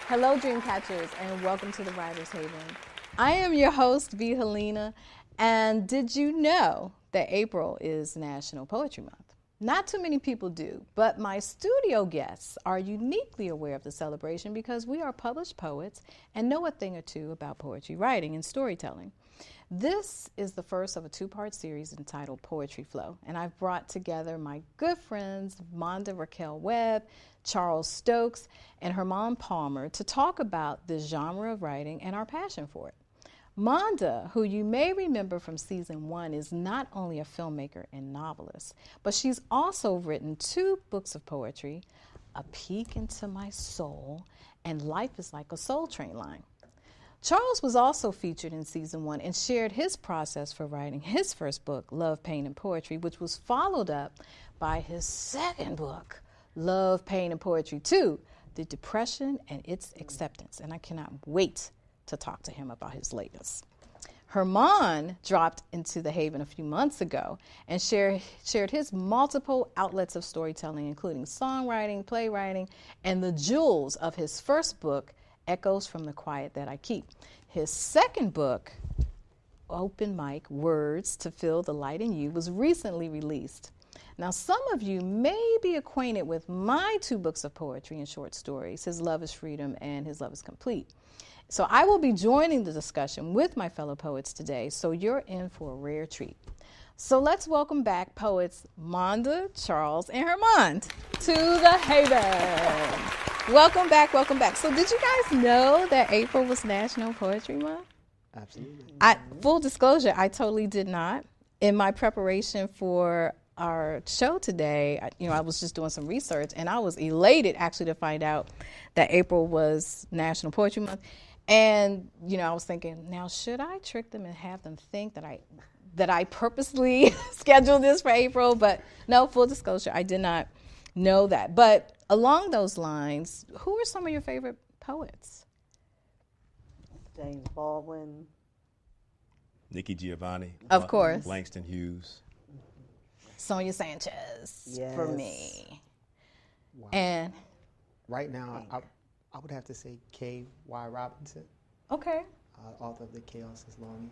Hello, Dreamcatchers, and welcome to the Writer's Haven. I am your host, V. Helena, and did you know that April is National Poetry Month? Not too many people do, but my studio guests are uniquely aware of the celebration because we are published poets and know a thing or two about poetry writing and storytelling. This is the first of a two-part series entitled Poetry Flow, and I've brought together my good friends Monda Webb, Charles Stokes, and Hermond Palmer to talk about this genre of writing and our passion for it. Monda, who you may remember from season 1, is not only a filmmaker and novelist, but she's also written 2 books of poetry, A Peek into My Soul, and Life is Like a Soul Train Line. Charles was also featured in season 1 and shared his process for writing his first book, Love, Pain, and Poetry, which was followed up by his second book, Love, Pain, and Poetry 2, The Depression and Its Acceptance. And I cannot wait to talk to him about his latest. Hermond dropped into the Haven a few months ago and shared his multiple outlets of storytelling, including songwriting, playwriting, and the jewels of his first book, Echoes from the Quiet That I Keep. His second book, Open Mic, Words to Fill the Light in You, was recently released. Now, some of you may be acquainted with my 2 books of poetry and short stories, His Love is Freedom and His Love is Complete. So I will be joining the discussion with my fellow poets today, so you're in for a rare treat. So let's welcome back poets Monda, Charles, and Hermond to the Haven. Welcome back, welcome back. So did you guys know that April was National Poetry Month? Absolutely. Full disclosure, I totally did not. In my preparation for our show today, I was just doing some research, and I was elated actually to find out that April was National Poetry Month. And, I was thinking, now, should I trick them and have them think that I purposely scheduled this for April? But no, full disclosure, I did not know that. But along those lines, who are some of your favorite poets? James Baldwin. Nikki Giovanni. Of course. Langston Hughes. Sonia Sanchez for me. Wow. And right now, I would have to say K.Y. Robinson. Okay. Author of The Chaos is Longing.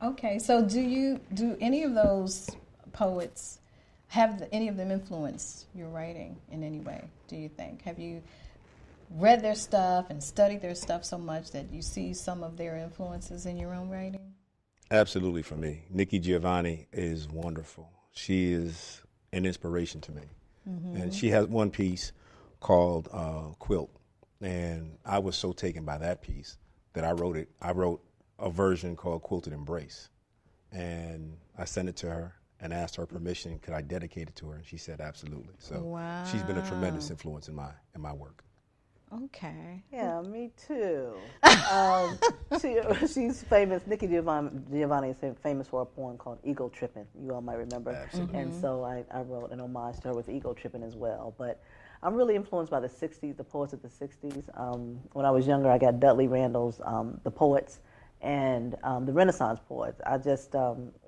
Okay. So do any of those poets have any of them influenced your writing in any way, do you think? Have you read their stuff and studied their stuff so much that you see some of their influences in your own writing? Absolutely, for me. Nikki Giovanni is wonderful. She is an inspiration to me. Mm-hmm. And she has one piece called Quilt. And I was so taken by that piece that I wrote a version called Quilted Embrace. And I sent it to her and asked her permission, could I dedicate it to her? And she said absolutely. So wow. She's been a tremendous influence in my work. Okay. Yeah, me too. She's famous. Nikki Giovanni is famous for a poem called Ego Trippin'. You all might remember. Absolutely. And so I wrote an homage to her with Ego Trippin' as well. But I'm really influenced by the 60s, the poets of the 60s. When I was younger, I got Dudley Randall's The Poets and the Renaissance poets. I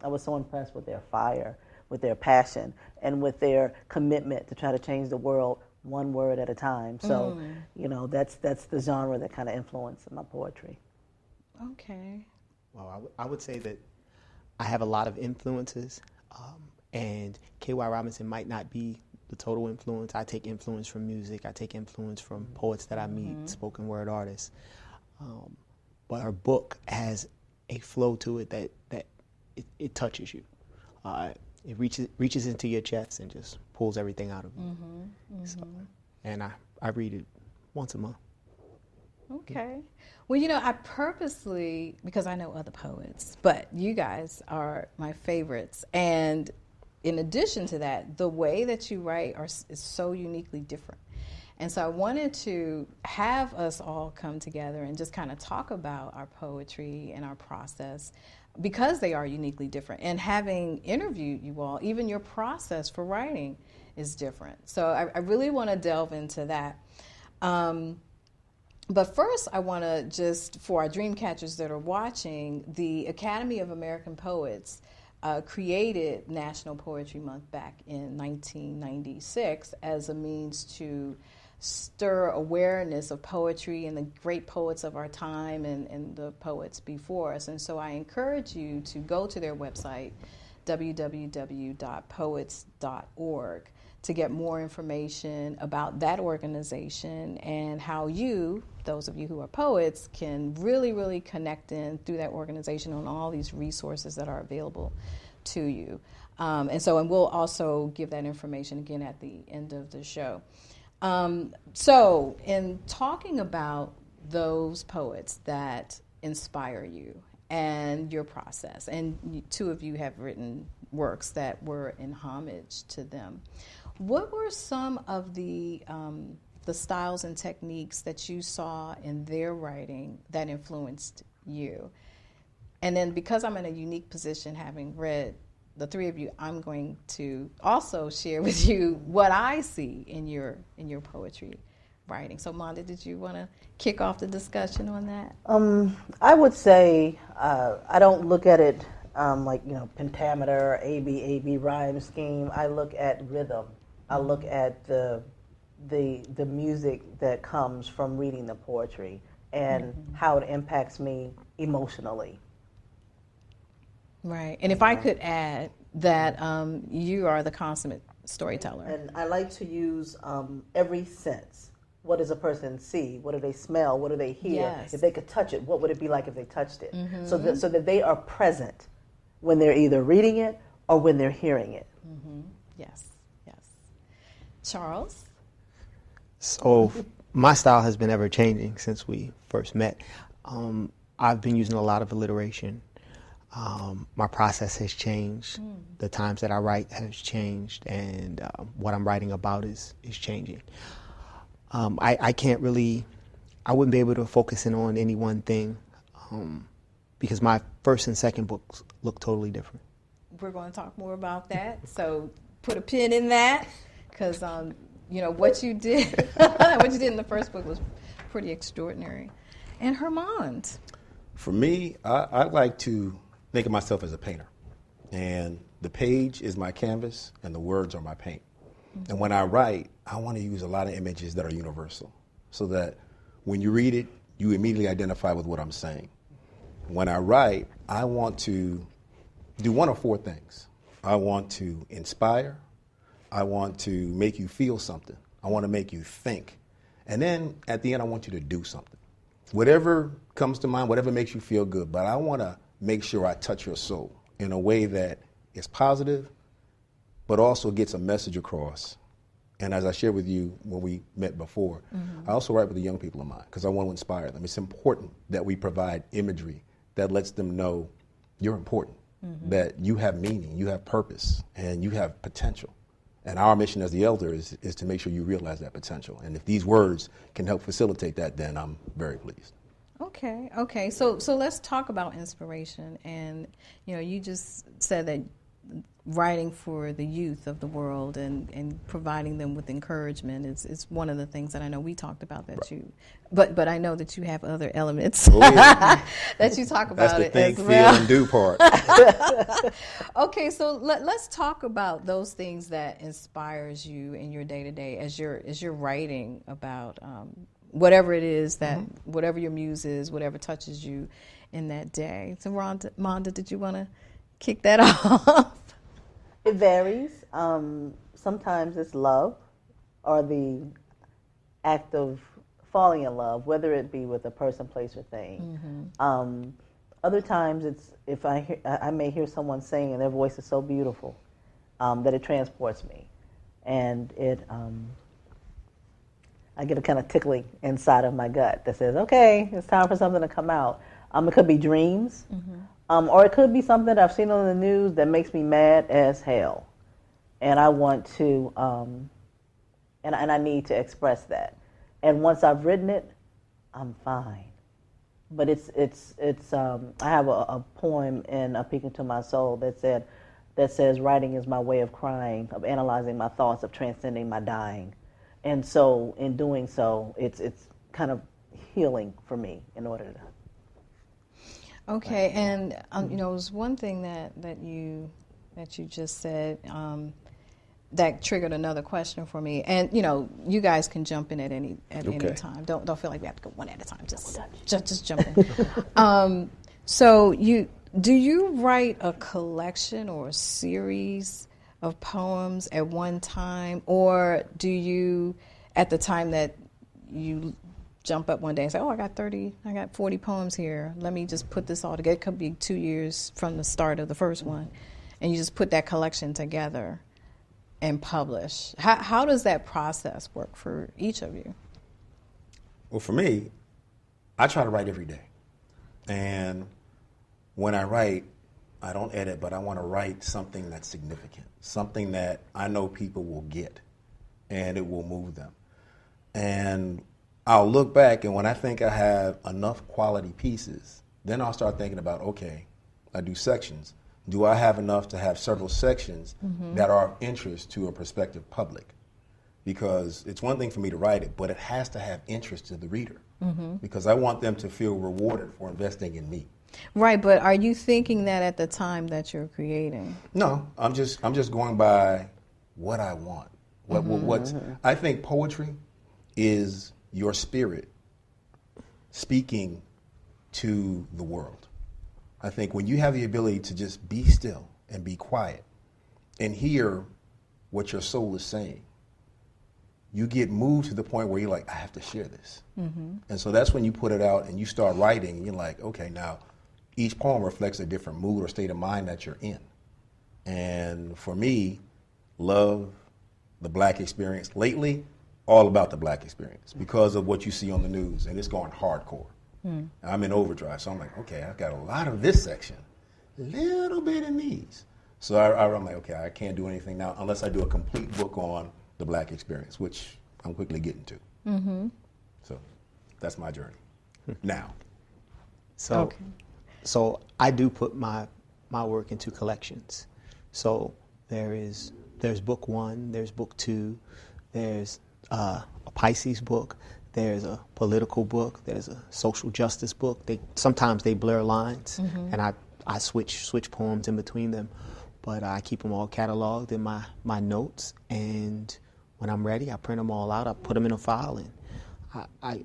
was so impressed with their fire, with their passion, and with their commitment to try to change the world one word at a time. So, that's the genre that kind of influenced my poetry. Okay. Well, I would say that I have a lot of influences, and K.Y. Robinson might not be the total influence. I take influence from music. I take influence from poets that I meet, spoken word artists. But her book has a flow to it that it touches you. It reaches into your chest and just pulls everything out of you. So, and I read it once a month. Okay. Well, I purposely, because I know other poets, but you guys are my favorites. And in addition to that, the way that you write is so uniquely different. And so I wanted to have us all come together and just kind of talk about our poetry and our process, because they are uniquely different. And having interviewed you all, even your process for writing is different. So I really want to delve into that. But first, I want to just, for our dream catchers that are watching, the Academy of American Poets created National Poetry Month back in 1996 as a means to stir awareness of poetry and the great poets of our time and the poets before us. And so I encourage you to go to their website, www.poets.org, to get more information about that organization and how you, those of you who are poets, can really, really connect in through that organization on all these resources that are available to you. And we'll also give that information again at the end of the show. So in talking about those poets that inspire you and your process, and two of you have written works that were in homage to them, what were some of the styles and techniques that you saw in their writing that influenced you? And then, because I'm in a unique position having read the three of you, I'm going to also share with you what I see in your poetry writing. So, Monda, did you want to kick off the discussion on that? I would say I don't look at it like, pentameter, A-B rhyme scheme. I look at rhythm. I look at the music that comes from reading the poetry and how it impacts me emotionally. Right. And if I could add that you are the consummate storyteller. And I like to use every sense. What does a person see? What do they smell? What do they hear? Yes. If they could touch it, what would it be like if they touched it? So that they are present when they're either reading it or when they're hearing it. Yes. Charles? So my style has been ever changing since we first met. I've been using a lot of alliteration. My process has changed. The times that I write has changed, and what I'm writing about is changing. I wouldn't be able to focus in on any one thing because my first and second books look totally different. We're going to talk more about that. So put a pin in that, because what you did, in the first book was pretty extraordinary. And Hermond? For me, I like to think of myself as a painter, and the page is my canvas and the words are my paint. And when I write, I want to use a lot of images that are universal so that when you read it, you immediately identify with what I'm saying. When I write, I want to do one of four things. I want to inspire, I want to make you feel something, I want to make you think, and then at the end I want you to do something. Whatever comes to mind, whatever makes you feel good, but I want to make sure I touch your soul in a way that is positive, but also gets a message across. And as I shared with you when we met before, I also write with the young people in mind because I want to inspire them. It's important that we provide imagery that lets them know you're important, that you have meaning, you have purpose, and you have potential. And our mission as the elder is to make sure you realize that potential. And if these words can help facilitate that, then I'm very pleased. Okay. So let's talk about inspiration. And, you just said that writing for the youth of the world and providing them with encouragement is one of the things that I know we talked about that you, but I know that you have other elements that you talk about. That's the think, as well. Feel, and do part. Okay, so let's talk about those things that inspires you in your day-to-day as you're writing about whatever it is that, whatever your muse is, whatever touches you in that day. So Monda, did you want to kick that off? It varies. Sometimes it's love or the act of falling in love, whether it be with a person, place, or thing. Other times it's if I may hear someone sing and their voice is so beautiful that it transports me. And I get a kind of tickling inside of my gut that says, okay, it's time for something to come out. It could be dreams. Or it could be something I've seen on the news that makes me mad as hell. And I want to, and I need to express that. And once I've written it, I'm fine. But I have a poem in A Peek Into My Soul that says, writing is my way of crying, of analyzing my thoughts, of transcending my dying. And so in doing so, it's kind of healing for me in order to. Okay, and it was one thing that you just said that triggered another question for me. And you guys can jump in at any Okay. time. Don't feel like we have to go one at a time. Just jump in. So do you write a collection or a series of poems at one time, or do you, at the time that you jump up one day and say, oh, I got 40 poems here, let me just put this all together? It could be 2 years from the start of the first one, and you just put that collection together and publish. How does that process work for each of you? Well, for me, I try to write every day. And when I write, I don't edit, but I want to write something that's significant, something that I know people will get and it will move them. And I'll look back, and when I think I have enough quality pieces, then I'll start thinking about, okay, I do sections. Do I have enough to have several sections that are of interest to a prospective public? Because it's one thing for me to write it, but it has to have interest to the reader, because I want them to feel rewarded for investing in me. Right, but are you thinking that at the time that you're creating? No, I'm just going by what I want. I think poetry is your spirit speaking to the world. I think when you have the ability to just be still and be quiet and hear what your soul is saying, you get moved to the point where you're like, I have to share this. And so that's when you put it out and you start writing, and you're like, okay, now each poem reflects a different mood or state of mind that you're in. And for me, love, the Black experience, lately, all about the Black experience because of what you see on the news, and it's going hardcore. I'm in overdrive, so I'm like, okay, I've got a lot of this section, a little bit in these. So I'm like, okay, I can't do anything now unless I do a complete book on the Black experience, which I'm quickly getting to. So that's my journey now. So I do put my work into collections. So there's book 1, there's book 2, there's a Pisces book, there's a political book, there's a social justice book. Sometimes they blur lines, and I switch poems in between them, but I keep them all cataloged in my notes, and when I'm ready, I print them all out, I put them in a file, and I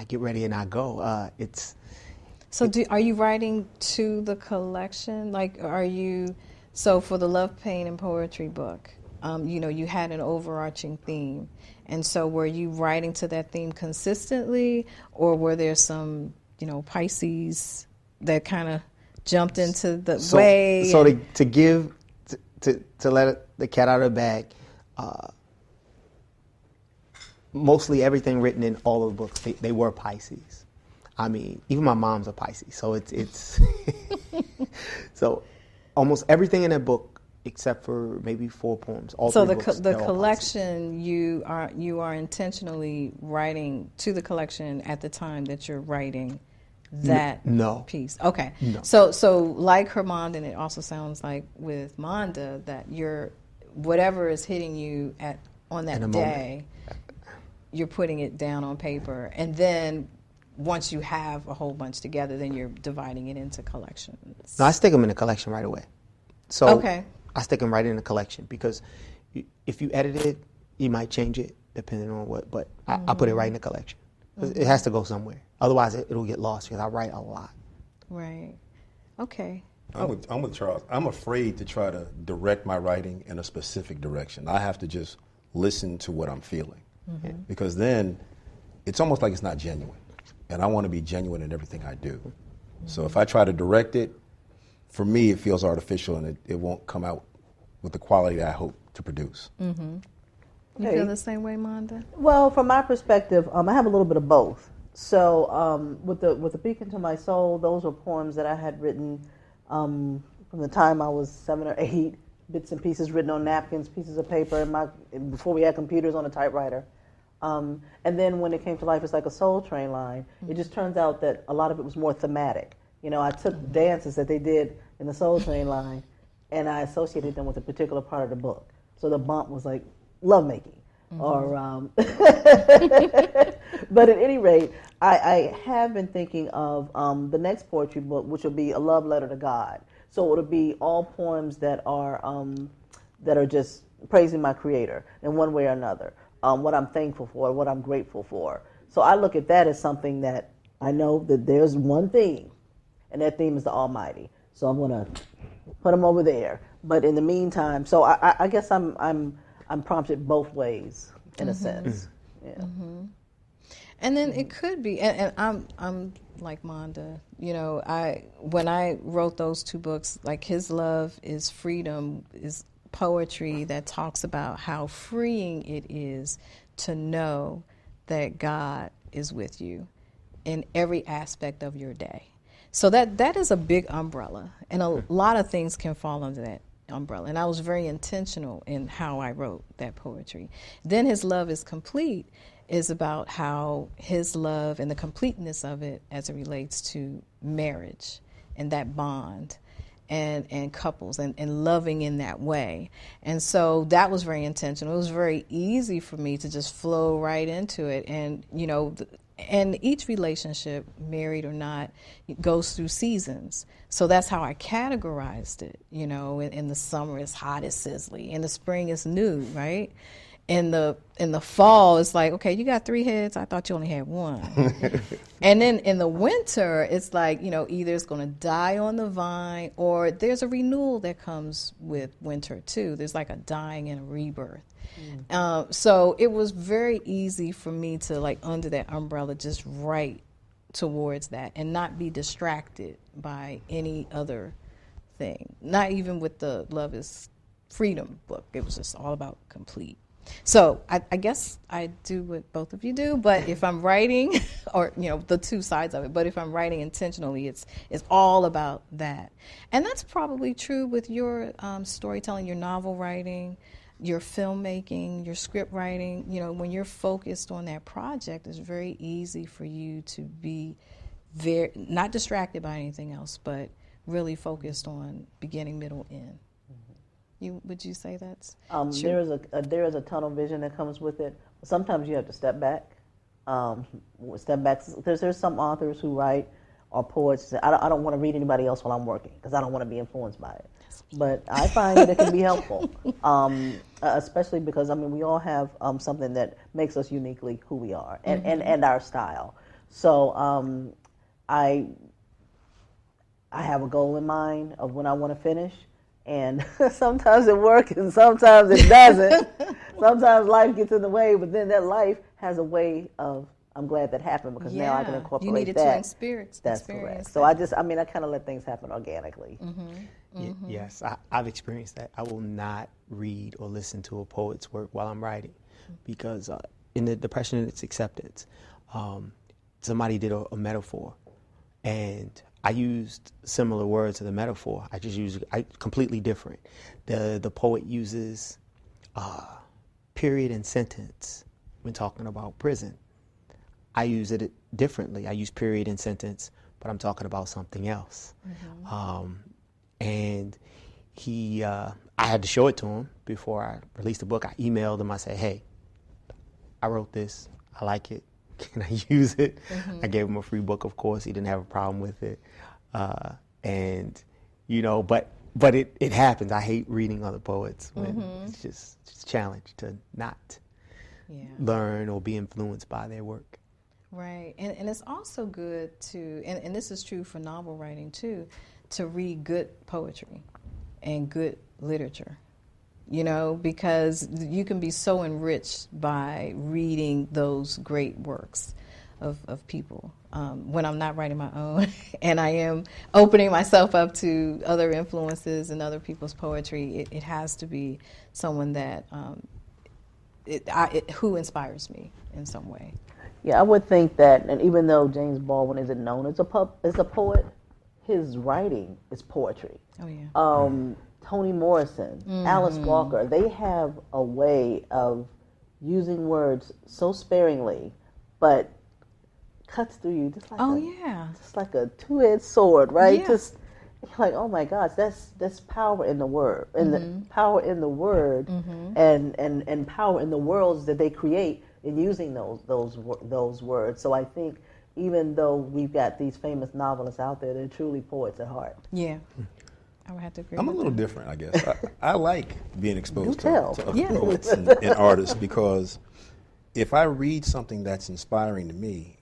get ready and I go. Are you writing to the collection? So for the Love, Pain, and Poetry book, you had an overarching theme. And so were you writing to that theme consistently, or were there some, Pisces that kind of jumped into the way? So to let the cat out of the bag, mostly everything written in all of the books, they were Pisces. I mean, even my mom's a Pisces, so it's so almost everything in that book, except for maybe 4 poems. The collection, you are intentionally writing to the collection at the time that you're writing that piece. Okay. No. So like Hermond, and it also sounds like with Monda, that whatever is hitting you on that day, you're putting it down on paper, and then once you have a whole bunch together, then you're dividing it into collections. No, I stick them in a collection right away. So okay. I stick them right in the collection, because if you edit it, you might change it depending on what, but I put it right in the collection. It has to go somewhere. Otherwise, it'll get lost, because I write a lot. Right. Okay. I'm with Charles. I'm afraid to try to direct my writing in a specific direction. I have to just listen to what I'm feeling, because then it's almost like it's not genuine. And I want to be genuine in everything I do. So if I try to direct it, for me, it feels artificial, and it won't come out with the quality that I hope to produce. You feel the same way, Monda? Well, from my perspective, I have a little bit of both. So with the Beacon to My Soul, those were poems that I had written from the time I was 7 or 8, bits and pieces written on napkins, pieces of paper, before we had computers, on a typewriter. And then when it came to life, it's like a Soul Train line. It just turns out that a lot of it was more thematic. I took dances that they did in the Soul Train line, and I associated them with a particular part of the book. So the bump was like lovemaking, or. But at any rate, I have been thinking of the next poetry book, which will be a love letter to God. So it'll be all poems that are just praising my Creator in one way or another, what I'm thankful for, what I'm grateful for. So I look at that as something that I know that there's one theme, and that theme is the Almighty. So I'm gonna put him over there. But in the meantime, so I guess I'm prompted both ways in a sense. Yeah. And then it could be, and I'm like Monda. You know, when I wrote those two books, like His Love is Freedom is poetry that talks about how freeing it is to know that God is with you in every aspect of your day. So that is a big umbrella, and a lot of things can fall under that umbrella. And I was very intentional in how I wrote that poetry. Then His Love is Complete is about how His love and the completeness of it as it relates to marriage and that bond and couples and loving in that way. And so that was very intentional. It was very easy for me to just flow right into it. And, you know, and each relationship, married or not, goes through seasons. So that's how I categorized it. You know, in the summer it's hot, it's sizzly. In the spring it's new, right? In the fall, it's like, okay, you got 3 heads. I thought you only had 1. And then in the winter, it's like, you know, either it's going to die on the vine or there's a renewal that comes with winter too. There's like a dying and a rebirth. So it was very easy for me to, like, under that umbrella, just write towards that and not be distracted by any other thing. Not even with the Love is Freedom book. It was just all about complete. So I guess I do what both of you do, but if I'm writing, or, you know, the two sides of it, but if I'm writing intentionally, it's all about that. And that's probably true with your storytelling, your novel writing, your filmmaking, your script writing. You know, when you're focused on that project, it's very easy for you to be very, not distracted by anything else, but really focused on beginning, middle, end. Would you say that's true? There is a tunnel vision that comes with it. Sometimes you have to step back. There's some authors who write, or poets. I don't want to read anybody else while I'm working because I don't want to be influenced by it. But I find that it can be helpful, especially because, I mean, we all have something that makes us uniquely who we are and our style. So I have a goal in mind of when I want to finish. And sometimes it works and sometimes it doesn't. Sometimes life gets in the way, but then that life has a way of, I'm glad that happened because now I can incorporate that. You needed to experience. That's correct. So I kind of let things happen organically. Yes, I've experienced that. I will not read or listen to a poet's work while I'm writing because in the Depression and Its Acceptance, somebody did a metaphor, and I used similar words to the metaphor. I just used completely different. The poet uses period and sentence when talking about prison. I use it differently. I use period and sentence, but I'm talking about something else. And I had to show it to him before I released the book. I emailed him. I said, hey, I wrote this. I like it. Can I use it? I gave him a free book, of course. He didn't have a problem with it. And, you know, but it happens. I hate reading other poets when it's just a challenge to not learn or be influenced by their work. Right. And it's also good to, and this is true for novel writing too, to read good poetry and good literature. You know, because you can be so enriched by reading those great works of people. When I'm not writing my own and I am opening myself up to other influences and other people's poetry, it has to be someone that who inspires me in some way. Yeah, I would think that, and even though James Baldwin isn't known as a poet, his writing is poetry. Oh yeah. Toni Morrison, Alice Walker, they have a way of using words so sparingly, but cuts through you just like just like a two-edged sword, right? Yeah. Just like, oh my gosh, that's power in the word, and the power in the word, and power in the worlds that they create in using those words. So I think even though we've got these famous novelists out there, they're truly poets at heart. Yeah. I would have to agree. I'm a with little that. different, I guess. I like being exposed to other Yeah. poets and artists, because if I read something that's inspiring to me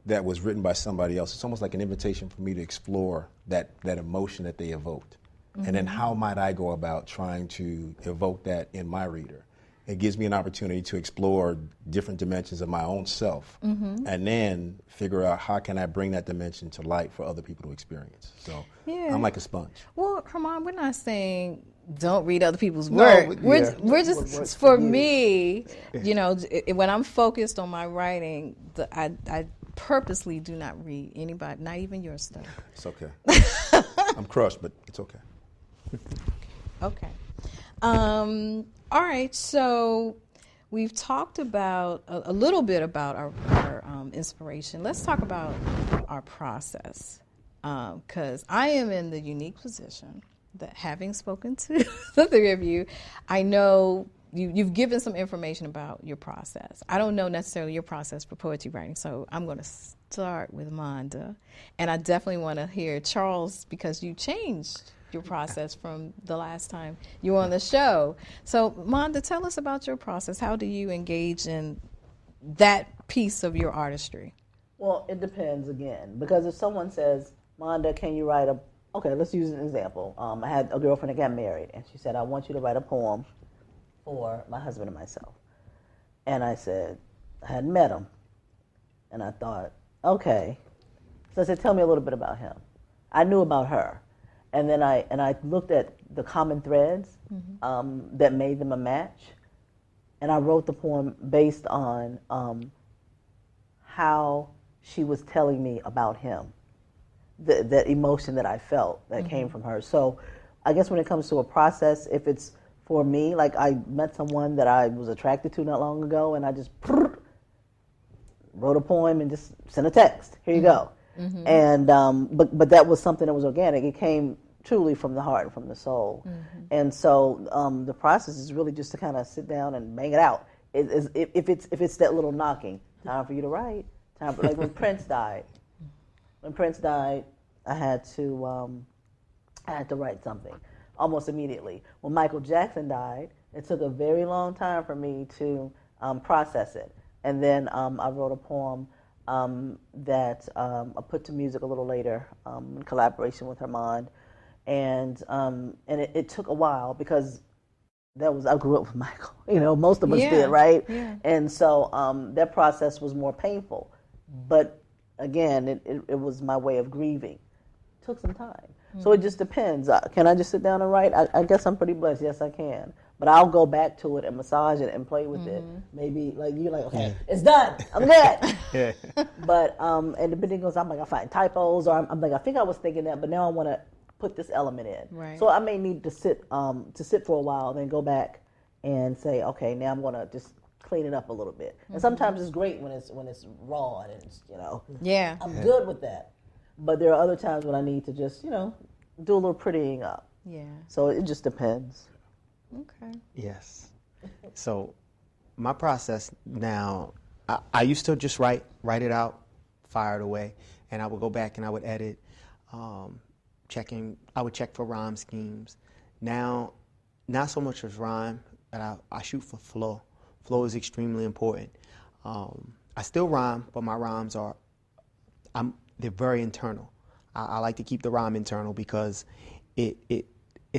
that was written by somebody else, it's almost like an invitation for me to explore that emotion that they evoked. And then how might I go about trying to evoke that in my reader? It gives me an opportunity to explore different dimensions of my own self, and then figure out how can I bring that dimension to light for other people to experience. So I'm like a sponge. Well, Hermond, we're not saying don't read other people's No, work. but We're yeah. just, for me, you know, when I'm focused on my writing, I purposely do not read anybody, not even your stuff. It's okay. I'm crushed, but it's okay. Okay. All right. So we've talked about a little bit about our inspiration. Let's talk about our process, because I am in the unique position that, having spoken to the three of you, I know you've given some information about your process. I don't know necessarily your process for poetry writing, so I'm going to start with Monda, and I definitely want to hear Charles, because you changed your process from the last time you were on the show. So Monda, tell us about your process. How do you engage in that piece of your artistry? Well, it depends again, because if someone says, Monda, can you write okay, let's use an example. I had a girlfriend that got married, and she said, I want you to write a poem for my husband and myself. And I said, I hadn't met him. And I thought, okay. So I said, tell me a little bit about him. I knew about her. And then I looked at the common threads that made them a match. And I wrote the poem based on how she was telling me about him, the emotion that I felt that came from her. So I guess when it comes to a process, if it's for me, like I met someone that I was attracted to not long ago, and I just wrote a poem and just sent a text. Here you go. And but that was something that was organic. It came truly from the heart and from the soul. And so the process is really just to kind of sit down and bang it out. If it's that little knocking, time for you to write. Time for, like when Prince died. When Prince died, I had to write something almost immediately. When Michael Jackson died, it took a very long time for me to process it. And then I wrote a poem that I put to music a little later in collaboration with Hermond. And it took a while, because I grew up with Michael. You know, most of us did, right? Yeah. And so that process was more painful. But again, it was my way of grieving. It took some time. So it just depends. Can I just sit down and write? I guess I'm pretty blessed. Yes, I can. But I'll go back to it and massage it and play with it. Maybe like you're like, okay, it's done. I'm good. But and depending goes, I'm like, I find typos, or I'm like, I think I was thinking that, but now I want to put this element in. Right. So I may need to sit for a while, then go back and say, okay, now I'm gonna just clean it up a little bit. And sometimes it's great when it's raw and it's, you know, I'm good with that. But there are other times when I need to just, you know, do a little prettying up. Yeah. So it just depends. Okay. Yes. So my process now, I used to just write it out, fire it away, and I would go back and I would edit, I would check for rhyme schemes. Now, not so much as rhyme, but I shoot for flow. Flow is extremely important. I still rhyme, but my rhymes they're very internal. I like to keep the rhyme internal, because it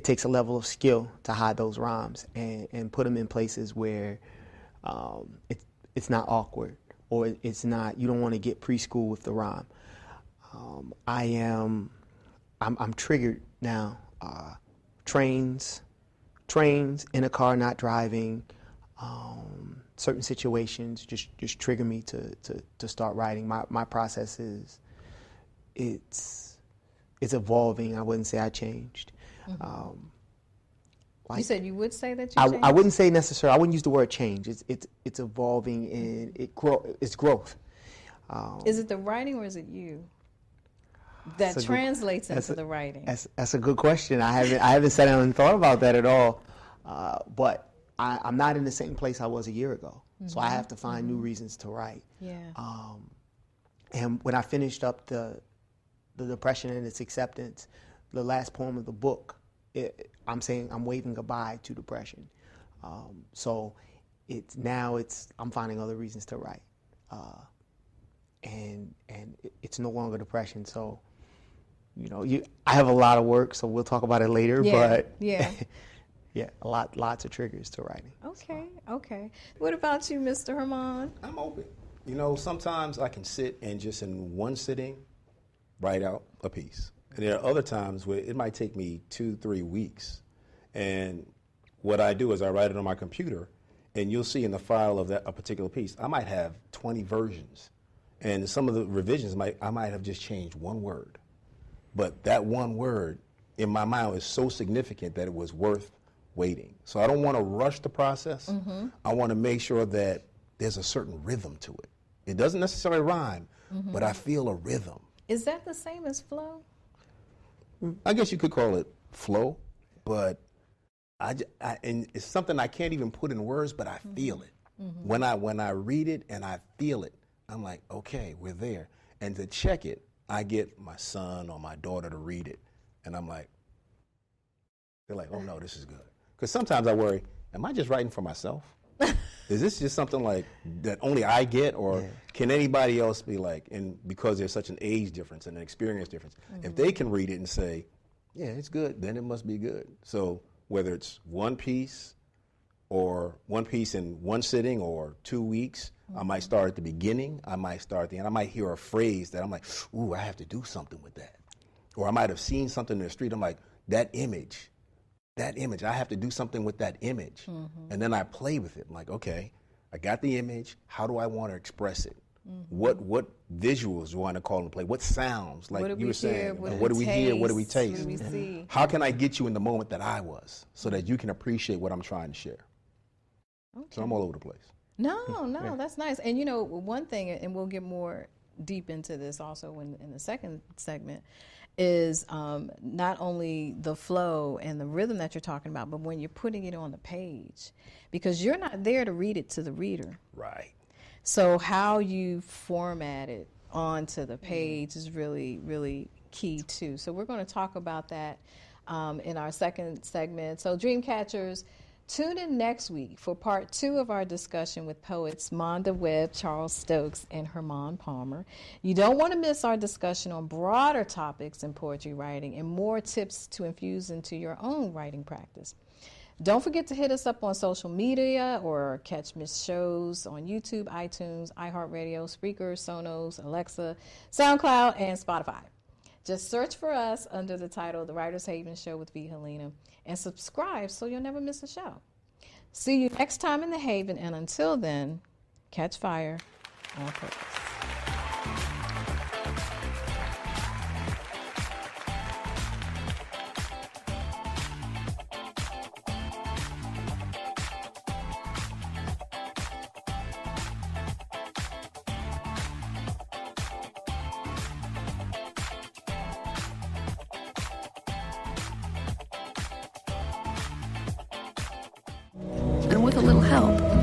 takes a level of skill to hide those rhymes and put them in places where it's not awkward, or it's not, you don't want to get preschool with the rhyme. I'm triggered now. Trains in a car, not driving, certain situations just trigger me to start writing. My process is, it's evolving. I wouldn't say I changed. You said you would say that you changed? I wouldn't say necessarily. I wouldn't use the word change. It's evolving, and it's growth. Is it the writing, or is it you that translates into the writing? That's a good question. I haven't sat down and thought about that at all. But I'm not in the same place I was a year ago, so I have to find new reasons to write. Yeah. And when I finished up the depression and its acceptance, the last poem of the book, I'm saying I'm waving goodbye to depression. So I'm finding other reasons to write, and it's no longer depression. So, I have a lot of work, so we'll talk about it later. Yeah, But yeah. yeah, lots of triggers to writing. Okay. What about you, Mr. Hermond? I'm open. Sometimes I can sit and just in one sitting write out a piece. And there are other times where it might take me 2-3 weeks. And what I do is I write it on my computer, and you'll see in the file of a particular piece, I might have 20 versions. And some of the revisions, I might have just changed one word. But that one word in my mind was so significant that it was worth waiting. So I don't want to rush the process. Mm-hmm. I want to make sure that there's a certain rhythm to it. It doesn't necessarily rhyme, mm-hmm. but I feel a rhythm. Is that the same as flow? I guess you could call it flow, but and it's something I can't even put in words, but I feel it. Mm-hmm. When I read it and I feel it, I'm like, okay, we're there. And to check it, I get my son or my daughter to read it, and I'm like, they're like, oh no, this is good. Because sometimes I worry, am I just writing for myself? Is this just something like that only I get, or can anybody else be like, and because there's such an age difference and an experience difference, mm-hmm. if they can read it and say, yeah, it's good, then it must be good. So whether it's one piece or one piece in one sitting or 2 weeks, mm-hmm. I might start at the beginning, I might start at the end, I might hear a phrase that I'm like, ooh, I have to do something with that. Or I might have seen something in the street, I'm like, that image, I have to do something with that image. Mm-hmm. And then I play with it. I'm like, okay, I got the image. How do I want to express it? Mm-hmm. What visuals do I want to call and play? What sounds? Like you were saying, what do we hear? What do we taste? What do we see? How can I get you in the moment that I was so that you can appreciate what I'm trying to share? Okay. So I'm all over the place. No, that's nice. And one thing, and we'll get more deep into this also in the second segment, is not only the flow and the rhythm that you're talking about, but when you're putting it on the page, because you're not there to read it to the reader. Right. So how you format it onto the page is really, really key too. So we're going to talk about that in our second segment. So Dreamcatchers, tune in next week for part 2 of our discussion with poets Monda Webb, Charles Stokes, and Hermond Palmer. You don't want to miss our discussion on broader topics in poetry writing and more tips to infuse into your own writing practice. Don't forget to hit us up on social media or catch missed shows on YouTube, iTunes, iHeartRadio, Spreaker, Sonos, Alexa, SoundCloud, and Spotify. Just search for us under the title The Writer's Haven Show with V. Helena and subscribe so you'll never miss a show. See you next time in the Haven, and until then, catch fire on purpose. And with a little help,